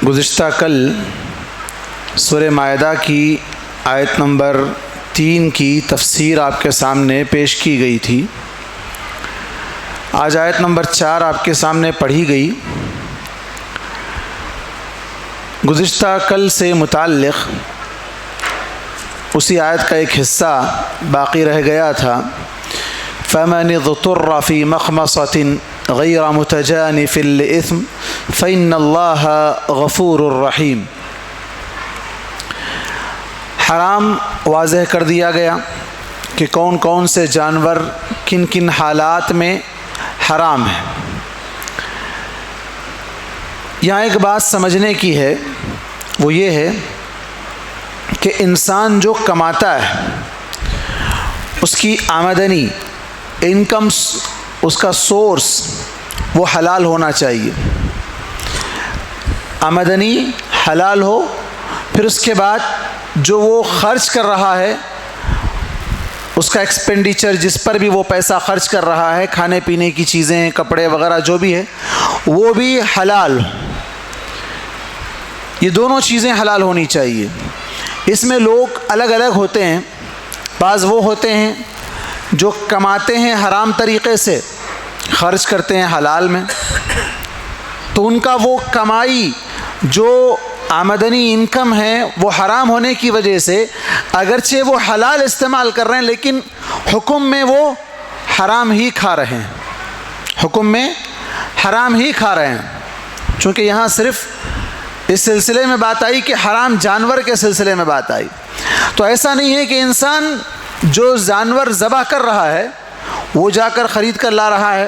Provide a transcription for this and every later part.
گزشتہ کل سورہ مائدہ کی آیت نمبر 3 کی تفسیر آپ کے سامنے پیش کی گئی تھی۔ آج آیت نمبر 4 آپ کے سامنے پڑھی گئی۔ گزشتہ کل سے متعلق اسی آیت کا ایک حصہ باقی رہ گیا تھا۔ فَمَنِ اضْطُرَّ فِي مَخْمَصَةٍ غَيْرَ مُتَجَانِفٍ لِإِثْمٍ فَإِنَّ اللَّهَ غَفُورٌ رَحِيمٌ۔ حرام واضح کر دیا گیا کہ کون کون سے جانور کن کن حالات میں حرام ہیں۔ یہاں ایک بات سمجھنے کی ہے، وہ یہ ہے کہ انسان جو کماتا ہے اس کی آمدنی، انکم، اس کا سورس وہ حلال ہونا چاہیے۔ آمدنی حلال ہو، پھر اس کے بعد جو وہ خرچ کر رہا ہے، اس کا ایکسپینڈیچر، جس پر بھی وہ پیسہ خرچ کر رہا ہے، کھانے پینے کی چیزیں، کپڑے وغیرہ جو بھی ہے، وہ بھی حلال۔ یہ دونوں چیزیں حلال ہونی چاہیے۔ اس میں لوگ الگ الگ ہوتے ہیں۔ بعض وہ ہوتے ہیں جو کماتے ہیں حرام طریقے سے، خرچ کرتے ہیں حلال میں، تو ان کا وہ کمائی، جو آمدنی، انکم ہے، وہ حرام ہونے کی وجہ سے اگرچہ وہ حلال استعمال کر رہے ہیں لیکن حکم میں وہ حرام ہی کھا رہے ہیں، حکم میں حرام ہی کھا رہے ہیں۔ چونکہ یہاں صرف اس سلسلے میں بات آئی کہ حرام جانور کے سلسلے میں بات آئی، تو ایسا نہیں ہے کہ انسان جو جانور ذبح کر رہا ہے وہ جا کر خرید کر لا رہا ہے،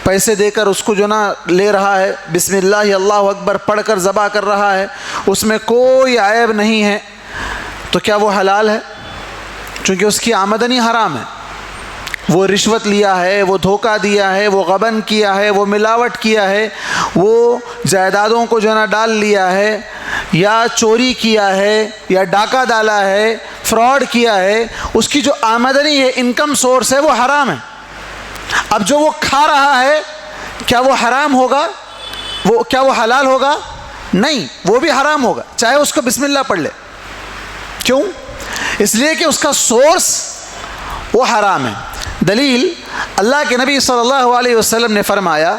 پیسے دے کر اس کو جو نا لے رہا ہے، بسم اللہ اللہ اکبر پڑھ کر ذبح کر رہا ہے، اس میں کوئی عیب نہیں ہے، تو کیا وہ حلال ہے؟ چونکہ اس کی آمدنی حرام ہے۔ وہ رشوت لیا ہے، وہ دھوکہ دیا ہے، وہ غبن کیا ہے، وہ ملاوٹ کیا ہے، وہ جائیدادوں کو جو نا ڈال لیا ہے، یا چوری کیا ہے، یا ڈاکہ ڈالا ہے، فراڈ کیا ہے، اس کی جو آمدنی ہے، انکم سورس ہے، وہ حرام ہے۔ اب جو وہ کھا رہا ہے، کیا وہ حرام ہوگا؟ کیا وہ حلال ہوگا؟ نہیں، وہ بھی حرام ہوگا، چاہے اس کو بسم اللہ پڑھ لے۔ کیوں؟ اس لیے کہ اس کا سورس وہ حرام ہے۔ دلیل، اللہ کے نبی صلی اللہ علیہ وسلم نے فرمایا،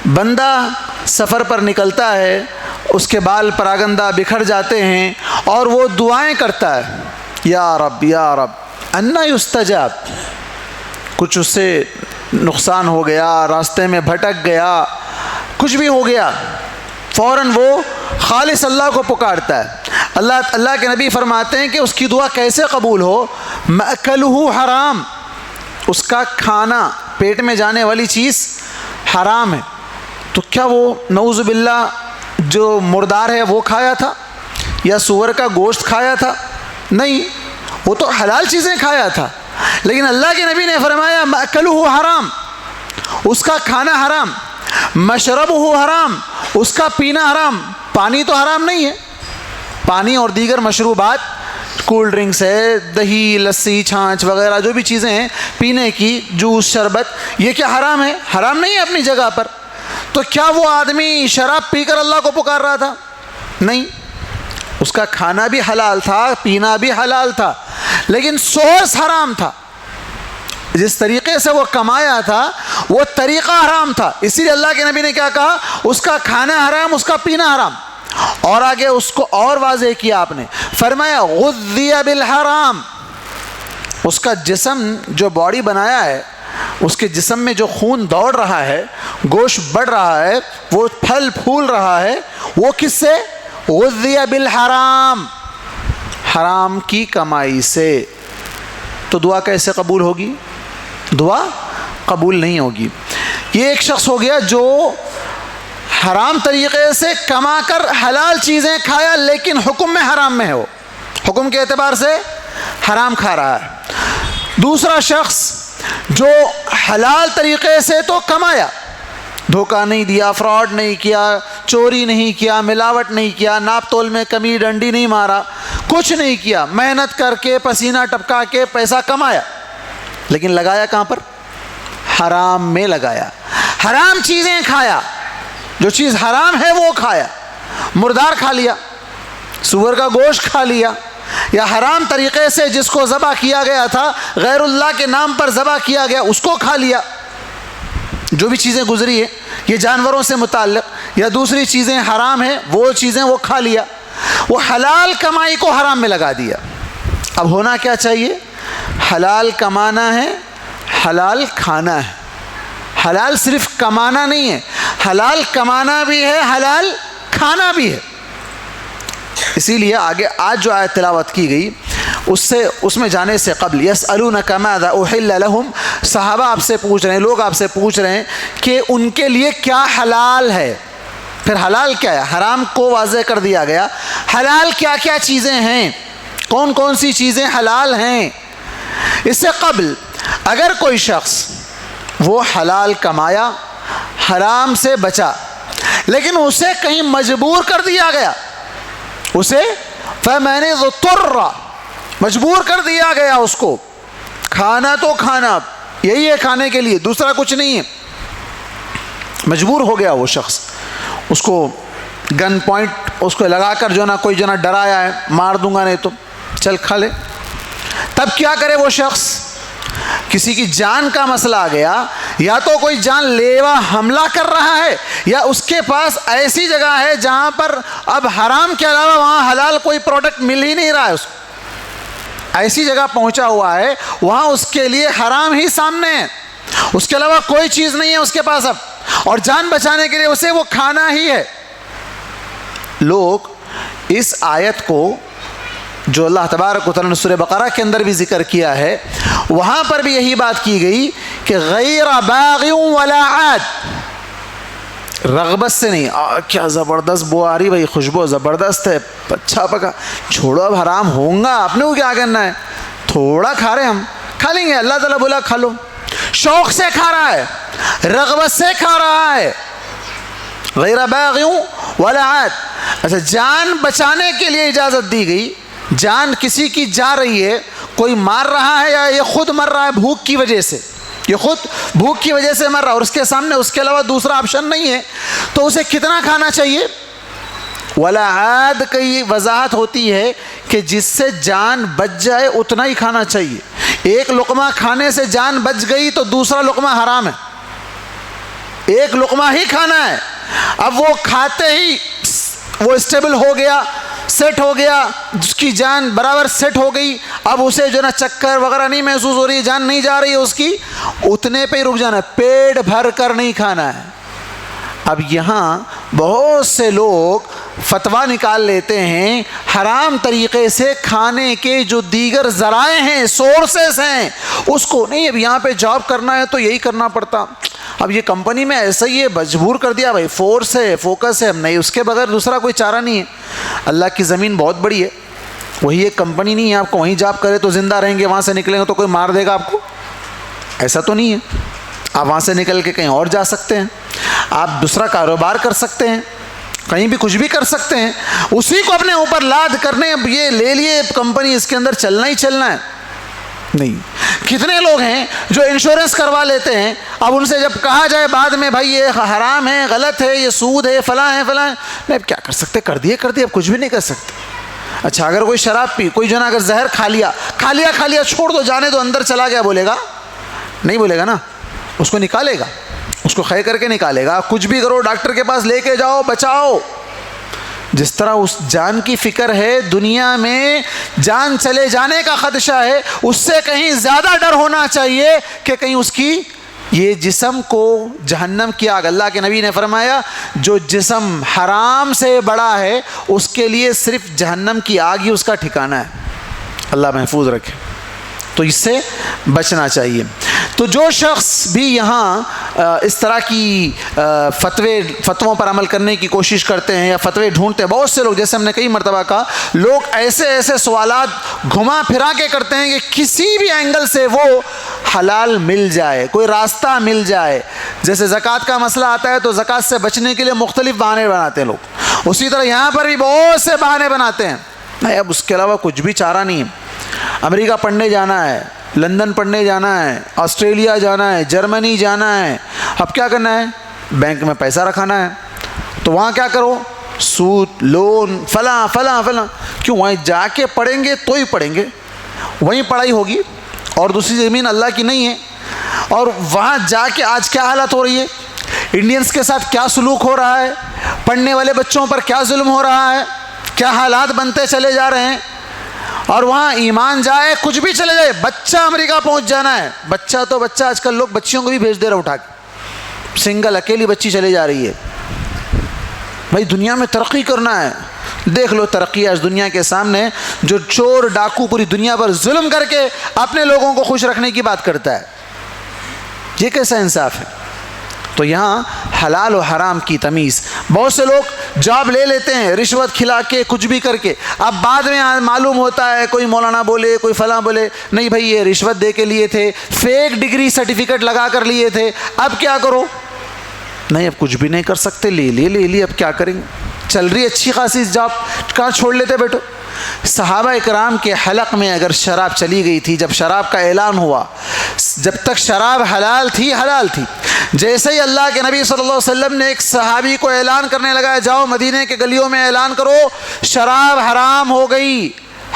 بندہ سفر پر نکلتا ہے، اس کے بال پراگندہ بکھر جاتے ہیں اور وہ دعائیں کرتا ہے، یا رب یا رب انا یستجاب۔ کچھ اس سے نقصان ہو گیا، راستے میں بھٹک گیا، کچھ بھی ہو گیا، فوراً وہ خالص اللہ کو پکارتا ہے۔ اللہ کے نبی فرماتے ہیں کہ اس کی دعا کیسے قبول ہو؟ مأکلہ حرام، اس کا کھانا، پیٹ میں جانے والی چیز حرام ہے۔ تو کیا وہ نعوذ باللہ جو مردار ہے وہ کھایا تھا، یا سور کا گوشت کھایا تھا؟ نہیں، وہ تو حلال چیزیں کھایا تھا، لیکن اللہ کے نبی نے فرمایا مأکلہ حرام، اس کا کھانا حرام، مشربہ حرام، اس کا پینا حرام۔ پانی تو حرام نہیں ہے، پانی اور دیگر مشروبات، کول ڈرنکس ہے، دہی، لسی، چھانچ وغیرہ جو بھی چیزیں ہیں پینے کی، جوس، شربت، یہ کیا حرام ہے؟ حرام نہیں ہے اپنی جگہ پر۔ تو کیا وہ آدمی شراب پی کر اللہ کو پکار رہا تھا؟ نہیں، اس کا کھانا بھی حلال تھا، پینا بھی حلال تھا، لیکن سورس حرام تھا۔ جس طریقے سے وہ کمایا تھا وہ طریقہ حرام تھا، اسی لیے اللہ کے نبی نے کیا کہا؟ اس کا کھانا حرام، اس کا پینا حرام۔ اور آگے اس کو اور واضح کیا آپ نے، فرمایا غذی بالحرام، اس کا جسم جو باڈی بنایا ہے، اس کے جسم میں جو خون دوڑ رہا ہے، گوشت بڑھ رہا ہے، وہ پھل پھول رہا ہے، وہ کس سے؟ غذی بالحرام، حرام کی کمائی سے۔ تو دعا کیسے قبول ہوگی؟ دعا قبول نہیں ہوگی۔ یہ ایک شخص ہو گیا جو حرام طریقے سے کما کر حلال چیزیں کھایا، لیکن حکم میں حرام میں ہے، وہ حکم کے اعتبار سے حرام کھا رہا ہے۔ دوسرا شخص جو حلال طریقے سے تو کمایا، دھوکہ نہیں دیا، فراڈ نہیں کیا، چوری نہیں کیا، ملاوٹ نہیں کیا، ناپ تول میں کمی ڈنڈی نہیں مارا، کچھ نہیں کیا، محنت کر کے پسینہ ٹپکا کے پیسہ کمایا، لیکن لگایا کہاں پر؟ حرام میں لگایا، حرام چیزیں کھایا، جو چیز حرام ہے وہ کھایا، مردار کھا لیا، سور کا گوشت کھا لیا، یا حرام طریقے سے جس کو ذبح کیا گیا تھا غیر اللہ کے نام پر ذبح کیا گیا اس کو کھا لیا، جو بھی چیزیں گزری ہیں یہ جانوروں سے متعلق یا دوسری چیزیں حرام ہیں وہ چیزیں وہ کھا لیا، وہ حلال کمائی کو حرام میں لگا دیا۔ اب ہونا کیا چاہیے؟ حلال کمانا ہے، حلال کھانا ہے۔ حلال صرف کمانا نہیں ہے، حلال کمانا بھی ہے، حلال کھانا بھی ہے۔ اسی لیے آگے آج جو آیت تلاوت کی گئی اس میں جانے سے قبل یسألونک ماذا احل لہم، صحابہ آپ سے پوچھ رہے ہیں، لوگ آپ سے پوچھ رہے ہیں کہ ان کے لیے کیا حلال ہے۔ پھر حلال کیا ہے؟ حرام کو واضح کر دیا گیا، حلال کیا کیا چیزیں ہیں، کون کون سی چیزیں حلال ہیں۔ اس سے قبل اگر کوئی شخص وہ حلال کمایا، حرام سے بچا، لیکن اسے کہیں مجبور کر دیا گیا، اسے فَمَنِ اضْطُرَّ مجبور کر دیا گیا، اس کو کھانا تو کھانا یہی ہے، کھانے کے لیے دوسرا کچھ نہیں ہے، مجبور ہو گیا وہ شخص، اس کو گن پوائنٹ اس کو لگا کر جو نا کوئی جو نا ڈرایا ہے مار دوں گا نہیں تو چل کھا لے، تب کیا کرے وہ شخص؟ کسی کی جان کا مسئلہ آ گیا، یا تو کوئی جان لیوا حملہ کر رہا ہے، یا اس کے پاس ایسی جگہ ہے جہاں پر اب حرام کے علاوہ وہاں حلال کوئی پروڈکٹ مل ہی نہیں رہا ہے، اس کو ایسی جگہ پہنچا ہوا ہے وہاں اس کے لیے حرام ہی سامنے ہے، اس کے علاوہ کوئی چیز نہیں ہے اس کے پاس اب، اور جان بچانے کے لیے اسے وہ کھانا ہی ہے۔ لوگ اس آیت کو جو اللہ تبارک و تعالیٰ نے سورہ بقرہ کے اندر بھی ذکر کیا ہے وہاں پر بھی یہی بات کی گئی کہ غیر باغ ولا عاد، رغبت سے نہیں، کیا زبردست بو آ رہی بھائی، خوشبو زبردست ہے، اچھا پکا، چھوڑو اب حرام ہوں گا، آپ نے کو کیا کرنا ہے، تھوڑا کھا رہے ہم کھا لیں گے، اللہ تعالیٰ بولا کھا لو، شوق سے کھا رہا ہے، رغبت سے کھا رہا ہے، غیر باغ ولا عاد۔ اچھا، جان بچانے کے لیے اجازت دی گئی، جان کسی کی جا رہی ہے، کوئی مار رہا ہے یا یہ خود مر رہا ہے بھوک کی وجہ سے، یہ خود بھوک کی وجہ سے مر رہا ہے اور اس کے سامنے اس کے علاوہ دوسرا آپشن نہیں ہے، تو اسے کتنا کھانا چاہیے؟ ولا عاد کی وضاحت ہوتی ہے کہ جس سے جان بچ جائے اتنا ہی کھانا چاہیے، ایک لقمہ کھانے سے جان بچ گئی تو دوسرا لقمہ حرام ہے، ایک لقمہ ہی کھانا ہے، اب وہ کھاتے ہی وہ اسٹیبل ہو گیا، سیٹ ہو گیا، جس کی جان برابر سیٹ ہو گئی، اب اسے جو نا چکر وغیرہ نہیں محسوس ہو رہی ہے، جان نہیں جا رہی ہے اس کی، اتنے پہ ہی رک جانا ہے، پیٹ بھر کر نہیں کھانا ہے۔ اب یہاں بہت سے لوگ فتویٰ نکال لیتے ہیں حرام طریقے سے کھانے کے جو دیگر ذرائع ہیں، سورسز ہیں، اس کو نہیں، اب یہاں پہ جاب کرنا ہے تو یہی کرنا پڑتا، اب یہ کمپنی میں ایسا ہی ہے، مجبور کر دیا بھائی، فورس ہے، فوکس ہے، ہم نہیں، اس کے بغیر دوسرا کوئی چارہ نہیں ہے۔ اللہ کی زمین بہت بڑی ہے، وہی ایک کمپنی نہیں ہے، آپ کو وہیں جاب کرے تو زندہ رہیں گے، وہاں سے نکلیں گے تو کوئی مار دے گا آپ کو، ایسا تو نہیں ہے، آپ وہاں سے نکل کے کہیں اور جا سکتے ہیں، آپ دوسرا کاروبار کر سکتے ہیں، کہیں بھی کچھ بھی کر سکتے ہیں، اسی کو اپنے اوپر لاد کرنے یہ لے لیے کمپنی، اس کے اندر چلنا ہی چلنا ہے نہیں۔ کتنے لوگ ہیں جو انشورنس کروا لیتے ہیں، اب ان سے جب کہا جائے بعد میں بھائی یہ حرام ہے، غلط ہے، یہ سود ہے، فلاں ہے فلاں ہے، نہیں اب کیا کر سکتے، کر دیے اب کچھ بھی نہیں کر سکتے۔ اچھا، اگر کوئی شراب پی، کوئی جو نا اگر زہر کھا لیا چھوڑ دو، جانے دو، اندر چلا گیا، بولے گا نہیں، بولے گا نا، اس کو نکالے گا، اس کو خے کر کے نکالے گا، کچھ بھی کرو، ڈاکٹر کے پاس لے کے جاؤ، بچاؤ۔ جس طرح اس جان کی فکر ہے، دنیا میں جان چلے جانے کا خدشہ ہے، اس سے کہیں زیادہ ڈر ہونا چاہیے کہ کہیں اس کی یہ جسم کو جہنم کی آگ، اللہ کے نبی نے فرمایا جو جسم حرام سے بڑا ہے اس کے لیے صرف جہنم کی آگ ہی اس کا ٹھکانہ ہے، اللہ محفوظ رکھے، تو اس سے بچنا چاہیے۔ تو جو شخص بھی یہاں اس طرح کی فتووں پر عمل کرنے کی کوشش کرتے ہیں یا فتوے ڈھونڈتے ہیں، بہت سے لوگ، جیسے ہم نے کئی مرتبہ کہا، لوگ ایسے سوالات گھما پھرا کے کرتے ہیں کہ کسی بھی اینگل سے وہ حلال مل جائے، کوئی راستہ مل جائے۔ جیسے زکوٰۃ کا مسئلہ آتا ہے تو زکوٰۃ سے بچنے کے لیے مختلف بہانے بناتے ہیں لوگ، اسی طرح یہاں پر بھی بہت سے بہانے بناتے ہیں، نہیں اب اس کے علاوہ کچھ بھی چارہ نہیں ہے، امریکہ پڑھنے جانا ہے، لندن پڑھنے جانا ہے، آسٹریلیا جانا ہے، جرمنی جانا ہے، اب کیا کرنا ہے، بینک میں پیسہ رکھانا ہے، تو وہاں کیا کرو، سود لون فلاں فلاں فلاں. کیوں؟ وہیں جا کے پڑھیں گے تو ہی پڑھیں گے, وہیں پڑھائی ہوگی, اور دوسری زمین اللہ کی نہیں ہے. اور وہاں جا کے آج کیا حالت ہو رہی ہے, انڈینس کے ساتھ کیا سلوک ہو رہا ہے, پڑھنے والے بچوں پر کیا ظلم ہو رہا ہے, کیا حالات بنتے چلے جا رہے ہیں. اور وہاں ایمان جائے کچھ بھی چلے جائے, بچہ امریکہ پہنچ جانا ہے, بچہ تو بچہ, آج کل لوگ بچیوں کو بھی بھیج دے رہے اٹھا کے, سنگل اکیلی بچی چلے جا رہی ہے. بھائی دنیا میں ترقی کرنا ہے, دیکھ لو ترقی آج دنیا کے سامنے. جو چور ڈاکو پوری دنیا پر ظلم کر کے اپنے لوگوں کو خوش رکھنے کی بات کرتا ہے, یہ کیسا انصاف ہے. تو یہاں حلال و حرام کی تمیز. بہت سے لوگ جاب لے لیتے ہیں رشوت کھلا کے, کچھ بھی کر کے, اب بعد میں معلوم ہوتا ہے, کوئی مولانا بولے, کوئی فلاں بولے, نہیں بھائی یہ رشوت دے کے لیے تھے, فیک ڈگری سرٹیفکیٹ لگا کر لیے تھے, اب کیا کرو؟ نہیں اب کچھ بھی نہیں کر سکتے, لے لی, اب کیا کریں گے, چل رہی اچھی خاصی جاب, کہاں چھوڑ لیتے بیٹو. صحابہ اکرام کے حلق میں اگر شراب چلی گئی تھی, جب شراب کا اعلان ہوا, جب تک شراب حلال تھی, جیسے ہی اللہ کے نبی صلی اللہ علیہ وسلم نے ایک صحابی کو اعلان کرنے لگا, جاؤ مدینے کے گلیوں میں اعلان کرو شراب حرام ہو گئی,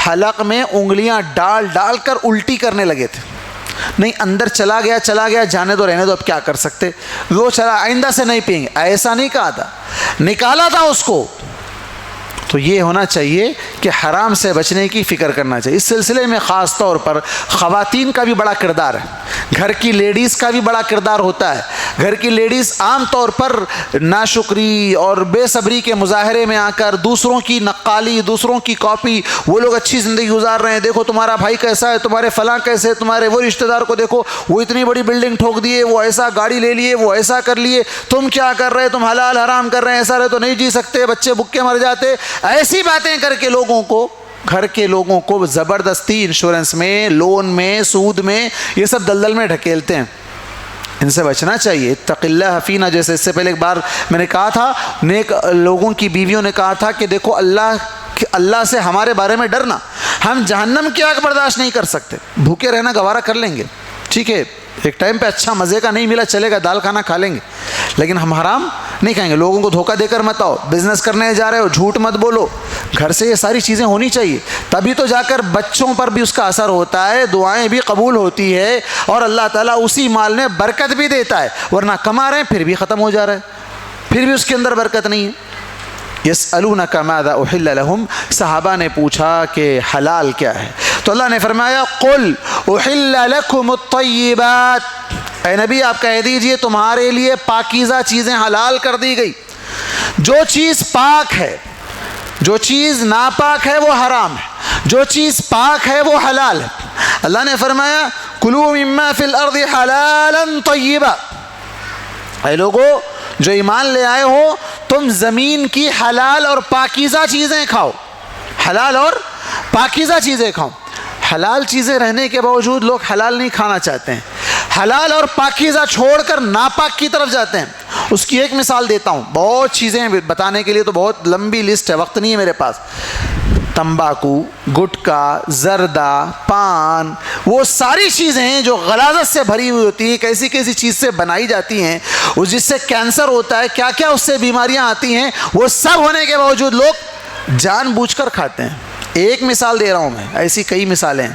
حلق میں انگلیاں ڈال ڈال کر الٹی کرنے لگے تھے. نہیں اندر چلا گیا, جانے دو, رہنے دو, اب کیا کر سکتے, وہ چلا, آئندہ سے نہیں پئیں گے, ایسا نہیں کہا تھا, نکالا تھا اس کو. تو یہ ہونا چاہیے کہ حرام سے بچنے کی فکر کرنا چاہیے. اس سلسلے میں خاص طور پر خواتین کا بھی بڑا کردار ہے, گھر کی لیڈیز کا بھی بڑا کردار ہوتا ہے. گھر کی لیڈیز عام طور پر ناشکری اور بے صبری کے مظاہرے میں آ کر دوسروں کی نقالی, دوسروں کی کاپی, وہ لوگ اچھی زندگی گزار رہے ہیں, دیکھو تمہارا بھائی کیسا ہے, تمہارے فلاں کیسے, تمہارے وہ رشتہ دار کو دیکھو, وہ اتنی بڑی بلڈنگ ٹھوک دیے, وہ ایسا گاڑی لے لیے, وہ ایسا کر لیے, تم کیا کر رہے, تم حلال حرام کر رہے ہیں, ایسا رہے تو نہیں جی سکتے, بچے بھوکے مر جاتے. ایسی باتیں کر کے لوگوں کو, گھر کے لوگوں کو زبردستی انشورنس میں, لون میں, سود میں, یہ سب دلدل میں ڈھکیلتے ہیں. ان سے بچنا چاہیے. اتق اللہ فینا, جیسے اس سے پہلے ایک بار میں نے کہا تھا, نیک لوگوں کی بیویوں نے کہا تھا کہ دیکھو اللہ سے ہمارے بارے میں ڈرنا, ہم جہنم کی آگ برداشت نہیں کر سکتے, بھوکے رہنا گوارا کر لیں گے, ٹھیک ہے, ایک ٹائم پہ اچھا مزے کا نہیں ملا چلے گا, دال کھانا کھا لیں گے, لیکن ہم حرام نہیں کھائیں گے. لوگوں کو دھوکہ دے کر مت آؤ, بزنس کرنے جا رہے ہو جھوٹ مت بولو, گھر سے یہ ساری چیزیں ہونی چاہیے, تبھی تو جا کر بچوں پر بھی اس کا اثر ہوتا ہے, دعائیں بھی قبول ہوتی ہے, اور اللہ تعالیٰ اسی مال میں برکت بھی دیتا ہے. ورنہ کما رہے ہیں پھر بھی ختم ہو جا رہا ہے, پھر بھی اس کے اندر برکت نہیں ہے. یسألونک ماذا احل لہم, صحابہ نے پوچھا کہ حلال کیا ہے, تو اللہ نے فرمایا قل احل لکم الطیبات, اے نبی آپ کہہ دیجئے تمہارے لیے پاکیزہ چیزیں حلال کر دی گئی. جو چیز پاک ہے, جو چیز ناپاک ہے وہ حرام ہے, جو چیز پاک ہے وہ حلال ہے. اللہ نے فرمایا کلوا مما فی الارض حلالا طیبا, اے لوگو جو ایمان لے آئے ہو تم زمین کی حلال اور پاکیزہ چیزیں کھاؤ, حلال اور پاکیزہ چیزیں کھاؤ. حلال چیزیں رہنے کے باوجود لوگ حلال نہیں کھانا چاہتے ہیں, حلال اور پاکیزہ چھوڑ کر ناپاک کی طرف جاتے ہیں. اس کی ایک مثال دیتا ہوں, بہت چیزیں بتانے کے لیے تو بہت لمبی لسٹ ہے, وقت نہیں ہے میرے پاس. تمباکو, گٹکا, زردہ, پان, وہ ساری چیزیں ہیں جو غلاظت سے بھری ہوئی ہوتی ہیں, کیسی کیسی چیز سے بنائی جاتی ہیں, اس جس سے کینسر ہوتا ہے, کیا کیا اس سے بیماریاں آتی ہیں, وہ سب ہونے کے باوجود لوگ جان بوجھ کر کھاتے ہیں. ایک مثال دے رہا ہوں میں, ایسی کئی مثالیں.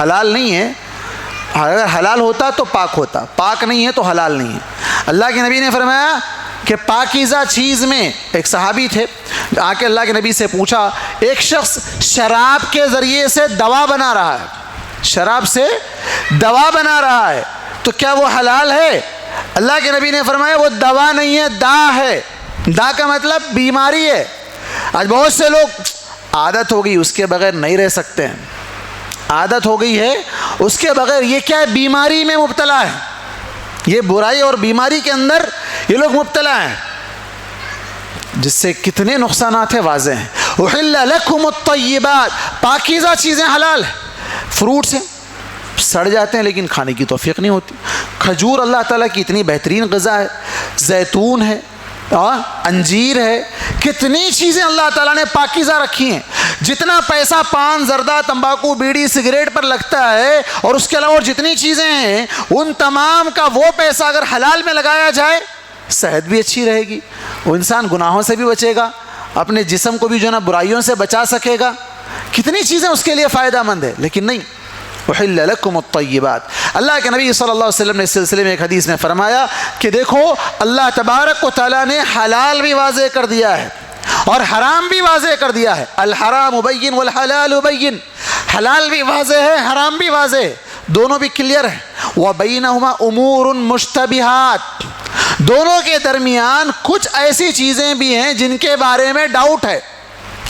حلال نہیں ہے, اگر حلال ہوتا تو پاک ہوتا, پاک نہیں ہے تو حلال نہیں ہے. اللہ کے نبی نے فرمایا کہ پاکیزہ چیز میں, ایک صحابی تھے آ کے اللہ کے نبی سے پوچھا, ایک شخص شراب کے ذریعے سے دوا بنا رہا ہے, شراب سے دوا بنا رہا ہے, تو کیا وہ حلال ہے؟ اللہ کے نبی نے فرمایا وہ دوا نہیں ہے, دا ہے. دا کا مطلب بیماری ہے. آج بہت سے لوگ عادت ہو گئی, اس کے بغیر نہیں رہ سکتے ہیں, عادت ہو گئی ہے اس کے بغیر, یہ کیا ہے, بیماری میں مبتلا ہے, یہ برائی اور بیماری کے اندر یہ لوگ مبتلا ہیں, جس سے کتنے نقصانات ہیں واضح ہیں. احل لکم الطیبات, پاکیزہ چیزیں حلال ہیں. فروٹس ہیں, سڑ جاتے ہیں لیکن کھانے کی توفیق نہیں ہوتی. کھجور اللہ تعالیٰ کی اتنی بہترین غذا ہے, زیتون ہے, انجیر ہے, کتنی چیزیں اللہ تعالیٰ نے پاکیزہ رکھی ہیں. جتنا پیسہ پان, زردہ, تمباکو, بیڑی, سگریٹ پر لگتا ہے, اور اس کے علاوہ جتنی چیزیں ہیں, ان تمام کا وہ پیسہ اگر حلال میں لگایا جائے, صحت بھی اچھی رہے گی, وہ انسان گناہوں سے بھی بچے گا, اپنے جسم کو بھی جو ہے نا برائیوں سے بچا سکے گا, کتنی چیزیں اس کے لیے فائدہ مند ہے. لیکن نہیں, احل لکم الطیبات. اللہ کے نبی صلی اللہ علیہ وسلم نے اس سلسلے میں ایک حدیث میں فرمایا کہ دیکھو اللہ تبارک و تعالیٰ نے حلال بھی واضح کر دیا ہے اور حرام بھی واضح کر دیا ہے. الحرام بین والحلال بین, حلال بھی واضح ہے, حرام بھی واضح ہے, دونوں بھی کلیئر ہیں. وَبَيْنَهُمَا أُمُورٌ مُشْتَبِهَاتٌ, دونوں کے درمیان کچھ ایسی چیزیں بھی ہیں جن کے بارے میں ڈاؤٹ ہے.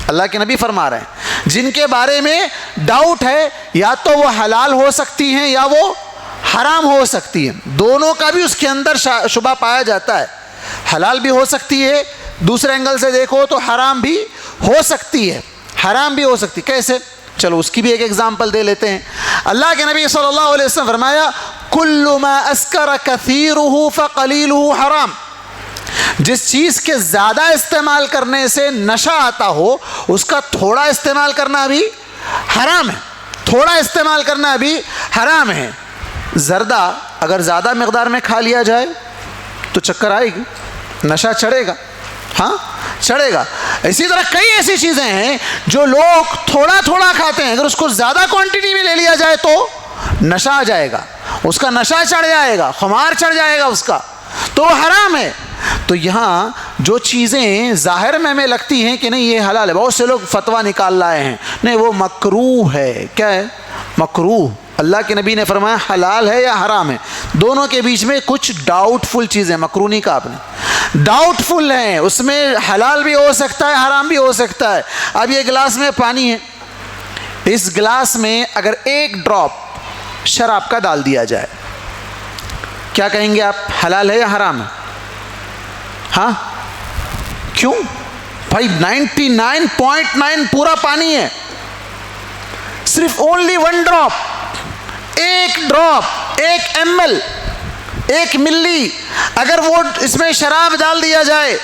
اللہ کے نبی فرما رہے ہیں جن کے بارے میں ڈاؤٹ ہے, یا تو وہ حلال ہو سکتی ہیں یا وہ حرام ہو سکتی ہیں, دونوں کا بھی اس کے اندر شبہ پایا جاتا ہے. حلال بھی ہو سکتی ہے, دوسرے اینگل سے دیکھو تو حرام بھی ہو سکتی ہے, حرام بھی ہو سکتی. کیسے؟ چلو اس کی بھی ایک ایگزامپل دے لیتے ہیں. اللہ کے نبی صلی اللہ علیہ وسلم فرمایا کل ما اسکر کثیرہ فقلیلہ حرام, جس چیز کے زیادہ استعمال کرنے سے نشہ آتا ہو اس کا تھوڑا استعمال کرنا بھی حرام ہے, تھوڑا استعمال کرنا بھی حرام ہے. زردہ اگر زیادہ مقدار میں کھا لیا جائے تو چکر آئے گی, نشہ چڑھے گا, ہاں چڑھے گا. اسی طرح کئی ایسی چیزیں ہیں جو لوگ تھوڑا تھوڑا کھاتے ہیں, اگر اس کو زیادہ کوانٹٹی میں لے لیا جائے تو نشہ آ جائے گا, اس کا نشہ چڑھ جائے گا, خمار چڑھ جائے گا اس کا, تو وہ حرام ہے. تو یہاں جو چیزیں ظاہر میں ہمیں لگتی ہیں کہ نہیں یہ حلال ہے, بہت سے لوگ فتویٰ نکال لائے ہیں, نہیں وہ مکروہ ہے. کیا ہے مکروہ؟ اللہ کے نبی نے فرمایا حلال ہے یا حرام ہے, دونوں کے بیچ میں کچھ ڈاؤٹ فل چیزیں, مکروہ نہیں کہا آپ نے, ڈاؤٹ فل ہیں, اس میں حلال بھی ہو سکتا ہے حرام بھی ہو سکتا ہے. اب یہ گلاس میں پانی ہے, اس گلاس میں اگر ایک ڈراپ شراب کا ڈال دیا جائے, کیا کہیں گے آپ, حلال ہے یا حرام ہے؟ ہاں کیوں بھائی؟ 99.9 پورا پانی ہے, صرف اونلی ون ڈراپ, ایک ڈراپ, 1 ml, 1 ملی, اگر وہ اس میں شراب ڈال دیا جائے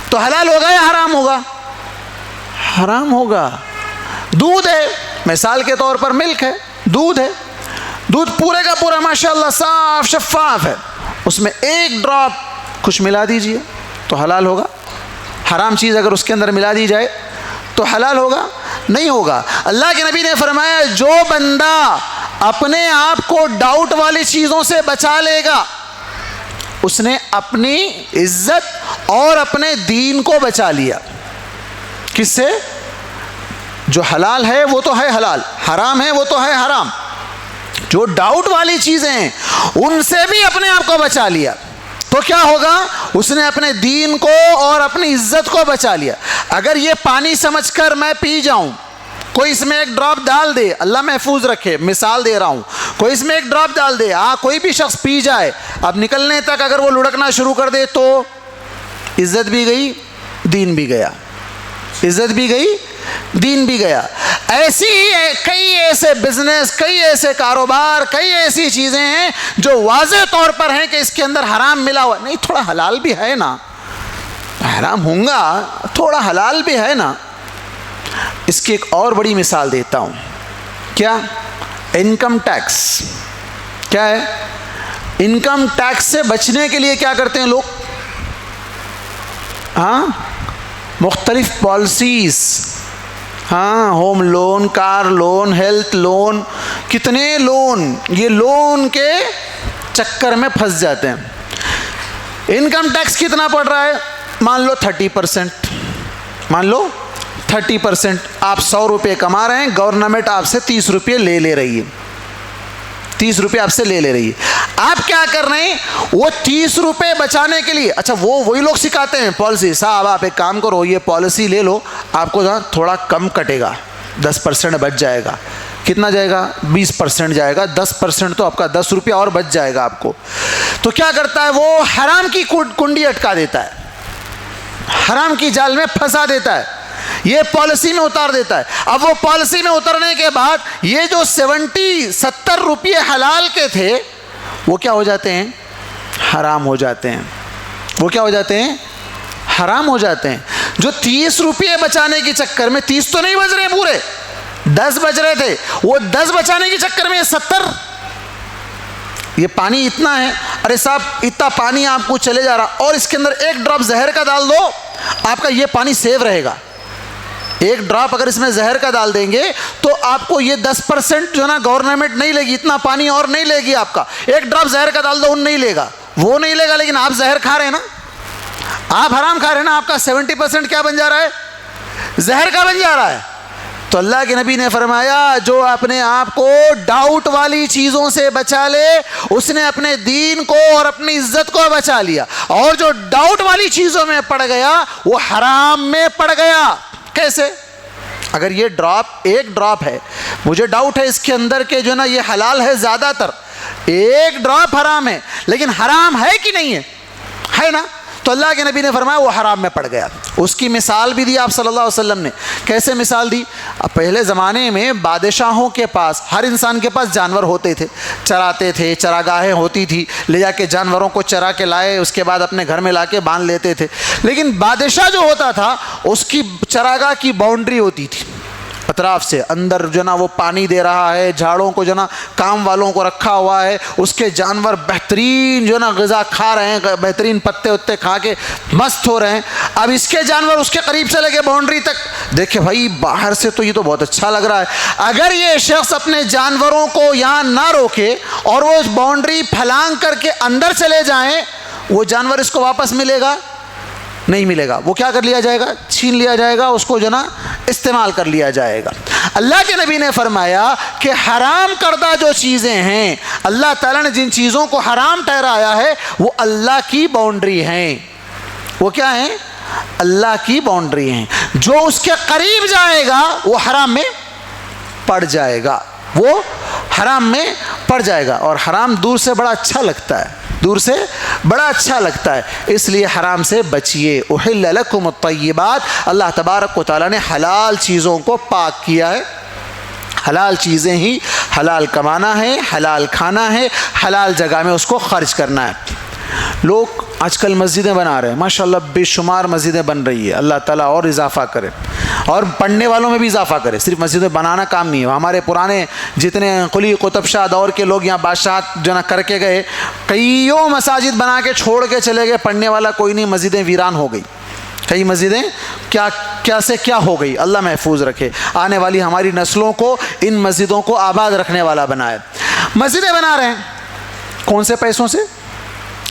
تو حلال ہوگا یا حرام ہوگا؟ حرام ہوگا. دودھ ہے مثال کے طور پر, ملک ہے, دودھ ہے, دودھ پورے کا پورا ماشاءاللہ صاف شفاف ہے, اس میں ایک ڈراپ کچھ ملا دیجئے تو حلال ہوگا؟ حرام چیز اگر اس کے اندر ملا دی جائے تو حلال ہوگا؟ نہیں ہوگا. اللہ کے نبی نے فرمایا جو بندہ اپنے آپ کو ڈاؤٹ والی چیزوں سے بچا لے گا اس نے اپنی عزت اور اپنے دین کو بچا لیا. کس سے؟ جو حلال ہے وہ تو ہے حلال, حرام ہے وہ تو ہے حرام. جو ڈاؤٹ والی چیزیں ہیں ان سے بھی اپنے آپ کو بچا لیا تو کیا ہوگا؟ اس نے اپنے دین کو اور اپنی عزت کو بچا لیا. اگر یہ پانی سمجھ کر میں پی جاؤں, کوئی اس میں ایک ڈراپ ڈال دے, اللہ محفوظ رکھے, مثال دے رہا ہوں, کوئی اس میں ایک ڈراپ ڈال دے, کوئی بھی شخص پی جائے, اب نکلنے تک اگر وہ لڑکنا شروع کر دے تو عزت بھی گئی, دین بھی گیا, عزت بھی گئی, دین بھی گیا. ایسی کئی ایسے بزنس, کئی ایسے کاروبار, کئی ایسی چیزیں ہیں جو واضح طور پر ہیں کہ اس کے اندر حرام ملا ہوا, نہیں تھوڑا حلال بھی ہے نا, حرام ہوں گا تھوڑا حلال بھی ہے نا. اس کی ایک اور بڑی مثال دیتا ہوں. کیا؟ Income tax. کیا ہے؟ انکم ٹیکس سے بچنے کے لیے کیا کرتے ہیں لوگ؟ ہاں مختلف پالیسیز, ہاں home loan, car loan, health loan, کتنے لون, یہ لون کے چکر میں پھنس جاتے ہیں. انکم ٹیکس کتنا پڑ رہا ہے؟ مان لو 30%, مان لو 30%. آپ 100 روپے کما رہے ہیں, گورنمنٹ آپ سے 30 روپے لے رہی ہے, 30 روپے آپ سے لے رہی ہے. آپ کیا کر رہے ہیں؟ وہ 30 روپے بچانے کے لیے, اچھا وہی لوگ سکھاتے ہیں پالیسی, صاحب آپ ایک کام کرو, یہ پالیسی لے لو, آپ کو تھوڑا کم کٹے گا, 10% بچ جائے گا. کتنا جائے گا؟ 20% جائے گا, 10% تو آپ کا 10 روپیہ اور بچ جائے گا آپ کو. تو کیا کرتا ہے وہ؟ حرام کی کنڈی اٹکا دیتا ہے, حرام کی جال میں پھنسا دیتا ہے, یہ پالیسی میں اتار دیتا ہے. اب وہ پالیسی میں اترنے کے بعد یہ جو 70 روپیے حلال کے تھے وہ کیا ہو جاتے ہیں؟ حرام ہو جاتے ہیں. وہ کیا ہو جاتے ہیں؟ حرام ہو جاتے ہیں. جو 30 روپیے بچانے کے چکر میں, 30 تو نہیں بچ رہے پورے, 10 بچ رہے تھے, وہ 10 بچانے کے چکر میں 70, یہ پانی اتنا ہے. ارے صاحب اتنا پانی آپ کو چلے جا رہا اور اس کے اندر ایک ڈراپ زہر کا ڈال دو، آپ کا یہ پانی سیو رہے گا. ایک ڈراپ اگر اس میں زہر کا ڈال دیں گے تو آپ کو یہ 10% جو نا گورنمنٹ نہیں لے گی، اتنا پانی اور نہیں لے گی آپ کا. ایک ڈراپ زہر کا ڈال دو ان نہیں لے گا، وہ نہیں لے گا، لیکن آپ زہر کھا رہے ہیں نا، آپ حرام کھا رہے ہیں نا، آپ کا 70% کیا بن جا رہا ہے؟ زہر کا بن جا رہا ہے. تو اللہ کے نبی نے فرمایا جو اپنے آپ کو ڈاؤٹ والی چیزوں سے بچا لے اس نے اپنے دین کو اور اپنی عزت کو بچا لیا، اور جو ڈاؤٹ والی چیزوں میں پڑ گیا وہ حرام میں پڑ گیا. کیسے؟ اگر یہ ڈراپ ایک ڈراپ ہے، مجھے ڈاؤٹ ہے اس کے اندر کہ جو نا یہ حلال ہے، زیادہ تر ایک ڈراپ حرام ہے، لیکن حرام ہے کہ نہیں ہے نا، تو اللہ کے نبی نے فرمایا وہ حرام میں پڑ گیا. اس کی مثال بھی دی آپ صلی اللہ علیہ وسلم نے. کیسے مثال دی؟ اب پہلے زمانے میں بادشاہوں کے پاس، ہر انسان کے پاس جانور ہوتے تھے، چراتے تھے، چراگاہیں ہوتی تھی، لے جا کے جانوروں کو چرا کے لائے، اس کے بعد اپنے گھر میں لا کے باندھ لیتے تھے. لیکن بادشاہ جو ہوتا تھا اس کی چراگاہ کی باؤنڈری ہوتی تھی، اطراف سے اندر جو نا وہ پانی دے رہا ہے، جھاڑوں کو جو نا کام والوں کو رکھا ہوا ہے، اس کے جانور بہترین جو نا غذا کھا رہے ہیں، بہترین پتے وتے کھا کے مست ہو رہے ہیں. اب اس کے جانور اس کے قریب سے لگے باؤنڈری تک، دیکھے بھائی باہر سے تو یہ تو بہت اچھا لگ رہا ہے، اگر یہ شخص اپنے جانوروں کو یہاں نہ روکے اور وہ باؤنڈری پھلانگ کر کے اندر چلے جائیں، وہ جانور اس کو واپس ملے گا؟ نہیں ملے گا. وہ کیا کر لیا جائے گا؟ چھین لیا جائے گا، اس کو جو نا استعمال کر لیا جائے گا. اللہ کے نبی نے فرمایا کہ حرام کردہ جو چیزیں ہیں، اللہ تعالیٰ نے جن چیزوں کو حرام ٹھہرایا ہے وہ اللہ کی باؤنڈری ہیں. وہ کیا ہیں؟ اللہ کی باؤنڈری ہیں. جو اس کے قریب جائے گا وہ حرام میں پڑ جائے گا، وہ حرام میں پڑ جائے گا. اور حرام دور سے بڑا اچھا لگتا ہے، دور سے بڑا اچھا لگتا ہے، اس لیے حرام سے بچیے. احل لکم الطیبات، اللہ تبارک و تعالیٰ نے حلال چیزوں کو پاک کیا ہے. حلال چیزیں ہی حلال کمانا ہے، حلال کھانا ہے، حلال جگہ میں اس کو خرچ کرنا ہے. لوگ آج کل مسجدیں بنا رہے ہیں، ماشاءاللہ بے شمار مسجدیں بن رہی ہے، اللہ تعالیٰ اور اضافہ کرے اور پڑھنے والوں میں بھی اضافہ کرے. صرف مسجدیں بنانا کام نہیں ہے. ہمارے پرانے جتنے قلی قطب شاہ دور کے لوگ یہاں بادشاہت جو نا کر کے گئے، کئیوں مساجد بنا کے چھوڑ کے چلے گئے، پڑھنے والا کوئی نہیں، مسجدیں ویران ہو گئی. کئی مسجدیں کیا سے کیا ہو گئی. اللہ محفوظ رکھے، آنے والی ہماری نسلوں کو ان مسجدوں کو آباد رکھنے والا بنائے. مسجدیں بنا رہے ہیں کون سے پیسوں سے؟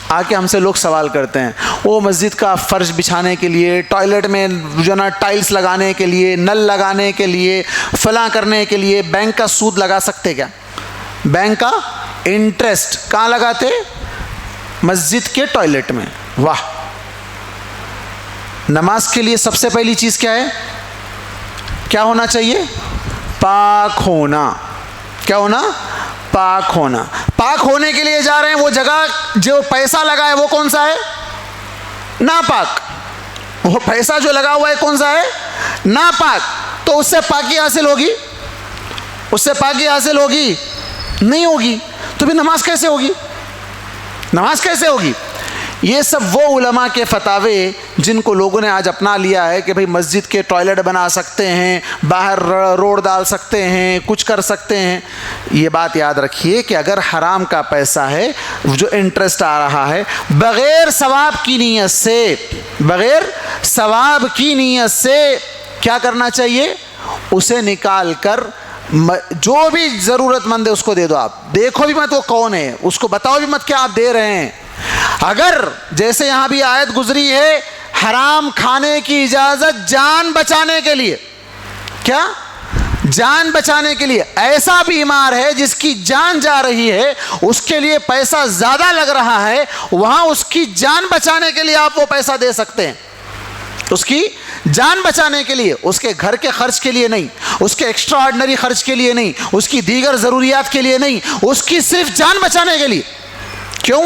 آ کے ہم سے لوگ سوال کرتے ہیں، وہ مسجد کا فرش بچھانے کے لیے، ٹوائلٹ میں جو نا ٹائلز لگانے کے لیے، نل لگانے کے لیے، فلاں کرنے کے لیے بینک کا سود لگا سکتے کیا؟ بینک کا انٹرسٹ کہاں لگاتے؟ مسجد کے ٹوائلٹ میں. واہ! نماز کے لیے سب سے پہلی چیز کیا ہے؟ کیا ہونا چاہیے؟ پاک ہونا. کیا ہونا؟ پاک ہونا. پاک ہونے کے لیے جا رہے ہیں، وہ جگہ جو پیسہ لگا ہے وہ کون سا ہے؟ ناپاک. وہ پیسہ جو لگا ہوا ہے کون سا ہے؟ ناپاک. تو اس سے پاکی حاصل ہوگی؟ اس سے پاکی حاصل ہوگی؟ نہیں ہوگی. تو بھی نماز کیسے ہوگی؟ نماز کیسے ہوگی؟ یہ سب وہ علماء کے فتاوے جن کو لوگوں نے آج اپنا لیا ہے کہ بھئی مسجد کے ٹوائلٹ بنا سکتے ہیں، باہر روڈ ڈال سکتے ہیں، کچھ کر سکتے ہیں. یہ بات یاد رکھیے کہ اگر حرام کا پیسہ ہے جو انٹرسٹ آ رہا ہے، بغیر ثواب کی نیت سے، بغیر ثواب کی نیت سے کیا کرنا چاہیے؟ اسے نکال کر جو بھی ضرورت مند ہے اس کو دے دو. آپ دیکھو بھی مت وہ کون ہے، اس کو بتاؤ بھی مت کہ آپ دے رہے ہیں. اگر جیسے یہاں بھی آیت گزری ہے حرام کھانے کی اجازت جان بچانے کے لیے، کیا؟ جان بچانے کے لیے. ایسا بیمار ہے جس کی جان جا رہی ہے، اس کے لیے پیسہ زیادہ لگ رہا ہے، وہاں اس کی جان بچانے کے لیے آپ وہ پیسہ دے سکتے ہیں. اس کی جان بچانے کے لیے، اس کے گھر کے خرچ کے لیے نہیں، اس کے ایکسٹرا آرڈنری خرچ کے لیے نہیں، اس کی دیگر ضروریات کے لیے نہیں، اس کی صرف جان بچانے کے لیے. کیوں؟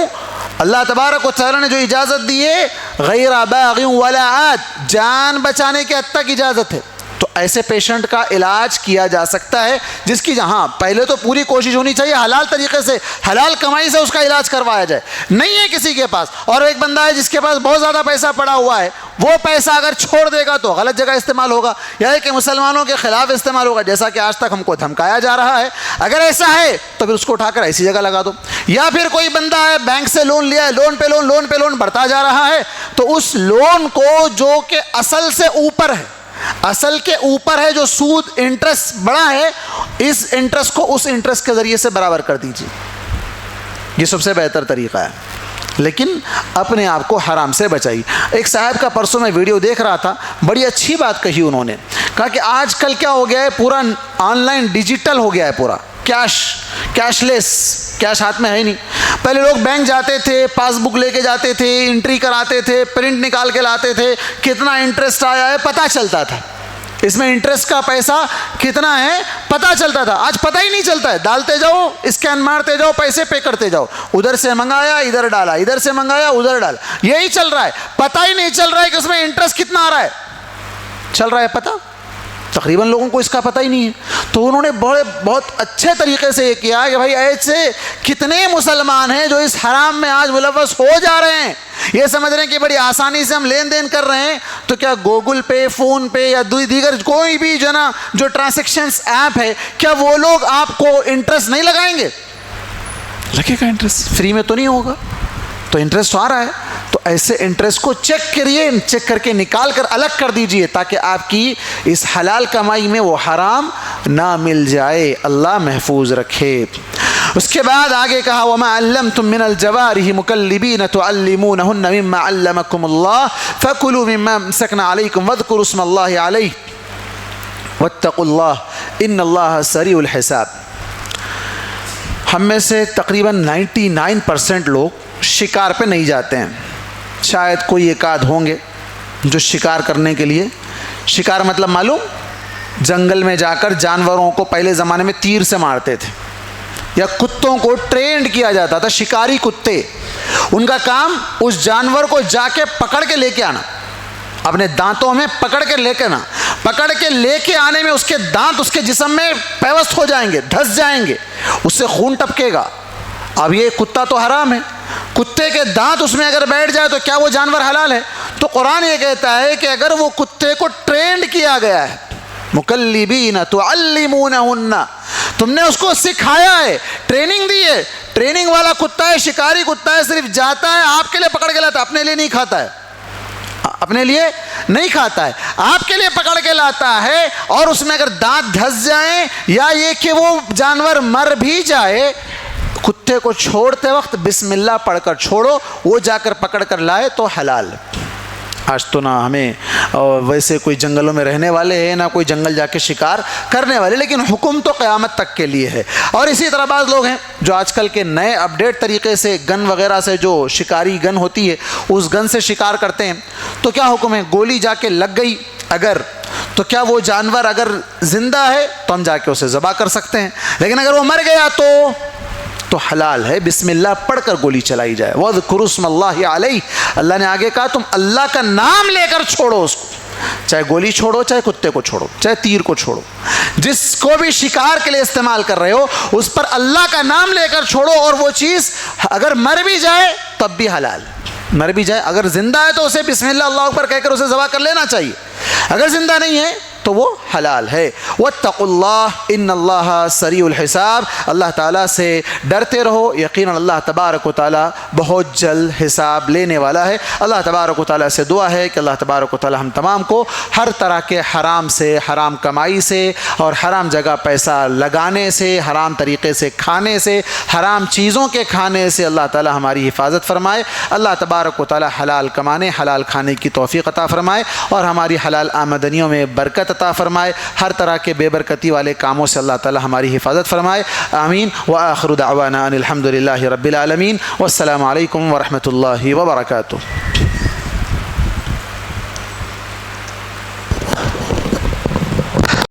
اللہ تبارک و تعالی نے جو اجازت دی ہے غیر باغ ولا عاد، جان بچانے کے حد تک اجازت ہے. تو ایسے پیشنٹ کا علاج کیا جا سکتا ہے جس کی جہاں پہلے تو پوری کوشش ہونی چاہیے حلال طریقے سے، حلال کمائی سے اس کا علاج کروایا جائے. نہیں ہے کسی کے پاس، اور ایک بندہ ہے جس کے پاس بہت زیادہ پیسہ پڑا ہوا ہے، وہ پیسہ اگر چھوڑ دے گا تو غلط جگہ استعمال ہوگا، یا کہ مسلمانوں کے خلاف استعمال ہوگا، جیسا کہ آج تک ہم کو دھمکایا جا رہا ہے. اگر ایسا ہے تو پھر اس کو اٹھا کر ایسی جگہ لگا دو. یا پھر کوئی بندہ ہے بینک سے لون لیا ہے، لون پہ لون، لون پہ لون بڑھتا جا رہا ہے، تو اس لون کو جو کہ اصل سے اوپر ہے، اصل کے اوپر ہے، جو سود انٹرسٹ بڑا ہے، اس انٹرسٹ کو اس انٹرسٹ کے ذریعے سے برابر کر دیجیے. یہ سب سے بہتر طریقہ ہے، لیکن اپنے آپ کو حرام سے بچائی. ایک صاحب کا پرسوں میں ویڈیو دیکھ رہا تھا، بڑی اچھی بات کہی انہوں نے. کہا کہ آج کل کیا ہو گیا ہے، پورا آن لائن ڈیجیٹل ہو گیا ہے، پورا کیش لیس، کیش ہاتھ میں ہے ہی نہیں. پہلے لوگ بینک جاتے تھے، پاس بک لے کے جاتے تھے، انٹری کراتے تھے، پرنٹ نکال کے لاتے تھے، کتنا انٹرسٹ آیا ہے پتہ چلتا تھا، اس میں انٹرسٹ کا پیسہ کتنا ہے پتہ چلتا تھا. آج پتہ ہی نہیں چلتا ہے، ڈالتے جاؤ، اسکین مارتے جاؤ، پیسے پے کرتے جاؤ، ادھر سے منگایا ادھر ڈالا، ادھر سے منگایا ادھر ڈالا، یہی چل رہا ہے. پتہ ہی نہیں چل رہا ہے کہ اس میں انٹرسٹ کتنا آ رہا ہے. چل رہا ہے پتہ؟ تقریباً لوگوں کو اس کا پتہ ہی نہیں ہے. تو انہوں نے بہت اچھے طریقے سے یہ کیا کہ بھائی ایسے کتنے مسلمان ہیں جو اس حرام میں آج ملوث ہو جا رہے ہیں، یہ سمجھ رہے ہیں کہ بڑی آسانی سے ہم لین دین کر رہے ہیں. تو کیا گوگل پے، فون پے یا دیگر کوئی بھی جو ٹرانزیکشنز ایپ ہے، کیا وہ لوگ آپ کو انٹرسٹ نہیں لگائیں گے؟ لگے گا انٹرسٹ، فری میں تو نہیں ہوگا. تو انٹرسٹ آ رہا ہے، تو ایسے انٹرسٹ کو چیک کریے، چیک کر کے نکال کر الگ کر دیجئے، تاکہ آپ کی اس حلال کمائی میں وہ حرام نہ مل جائے. اللہ محفوظ رکھے. اس کے بعد آگے کہا وَمَا عَلَّمْتُم مِّنَ الْجَوَارِحِ مُكَلِّبِينَ تُعَلِّمُونَهُنَّ مِمَّا عَلَّمَكُمُ اللَّهُ فَكُلُوا مِمَّا أَمْسَكْنَ عَلَيْكُمْ وَاذْكُرُوا اسْمَ اللَّهِ عَلَيْهِ وَاتَّقُوا اللَّهَ إِنَّ اللَّهَ سَرِيعُ الْحِسَابِ. ہم میں سے تقریباً 99% لوگ شکار پہ نہیں جاتے ہیں. شاید کوئی ایک آدھ ہوں گے جو شکار کرنے کے لیے، شکار مطلب معلوم، جنگل میں جا کر جانوروں کو پہلے زمانے میں تیر سے مارتے تھے، یا کتوں کو ٹرینڈ کیا جاتا تھا. شکاری کتے، ان کا کام اس جانور کو جا کے پکڑ کے لے کے آنا، اپنے دانتوں میں پکڑ کے لے کے آنا. پکڑ کے لے کے آنے میں اس کے دانت اس کے جسم میں پیوست ہو جائیں گے، دھس جائیں گے، اس سے خون ٹپکے گا. اب یہ کتا تو حرام ہے، کتے کے دانت اس میں اگر بیٹھ جائے تو کیا وہ جانور حلال ہے؟ تو قرآن یہ کہتا ہے کہ اگر وہ کتے کو ٹرینڈ کیا گیا ہے، مکلبین تعلمونہن، تم نے اس کو سکھایا ہے، ٹریننگ دی ہے. ٹریننگ والا کتا ہے، شکاری کتا ہے، صرف جاتا ہے آپ کے لیے پکڑ کے لاتا ہے، اپنے لیے نہیں کھاتا ہے، اپنے لیے نہیں کھاتا ہے، آپ کے لیے پکڑ کے لاتا ہے. اور اس میں اگر دانت دھس جائیں یا یہ کہ وہ جانور مر بھی جائے، کتے کو چھوڑتے وقت بسم اللہ پڑھ کر چھوڑو، وہ جا کر پکڑ کر لائے تو حلال. آج تو نہ ہمیں ویسے کوئی جنگلوں میں رہنے والے ہیں، نہ کوئی جنگل جا کے شکار کرنے والے، لیکن حکم تو قیامت تک کے لیے ہے. اور اسی طرح بعض لوگ ہیں جو آج کل کے نئے اپڈیٹ طریقے سے گن وغیرہ سے، جو شکاری گن ہوتی ہے اس گن سے شکار کرتے ہیں. تو کیا حکم ہے؟ گولی جا کے لگ گئی اگر، تو کیا وہ جانور اگر زندہ ہے تو ہم جا کے اسے ذبح کر سکتے ہیں، لیکن اگر وہ مر گیا تو حلال ہے بسم اللہ پڑھ کر گولی چلائی جائے. وَاذْكُرُوا اسْمَ اللَّهِ عَلَيْهِ، اللہ نے آگے کہا تم اللہ کا نام لے کر چھوڑو اس کو، چاہے گولی چھوڑو، چاہے کتے کو چھوڑو، چاہے تیر کو چھوڑو، جس کو بھی شکار کے لیے استعمال کر رہے ہو اس پر اللہ کا نام لے کر چھوڑو. اور وہ چیز اگر مر بھی جائے تب بھی حلال، مر بھی جائے، اگر زندہ ہے تو اسے بسم اللہ اللہ اکبر کہہ کر اسے ذبح کر لینا چاہیے، اگر زندہ نہیں ہے تو وہ حلال ہے. واتقوا اللہ ان اللہ سریع الحساب، اللہ تعالیٰ سے ڈرتے رہو، یقیناً اللہ تبارک و تعالیٰ بہت جلد حساب لینے والا ہے. اللہ تبارک و تعالیٰ سے دعا ہے کہ اللہ تبارک و تعالیٰ ہم تمام کو ہر طرح کے حرام سے، حرام کمائی سے اور حرام جگہ پیسہ لگانے سے، حرام طریقے سے کھانے سے، حرام چیزوں کے کھانے سے اللہ تعالیٰ ہماری حفاظت فرمائے. اللہ تبارک و تعالیٰ حلال کمانے، حلال کھانے کی توفیق عطا فرمائے اور ہماری حلال آمدنیوں میں برکت عطا فرمائے. ہر طرح کے بے برکتی والے کاموں سے اللہ تعالی ہماری حفاظت فرمائے. آمین. وآخر دعوانا ان الحمد للہ رب العالمین. والسلام علیکم ورحمۃ اللہ وبرکاتہ.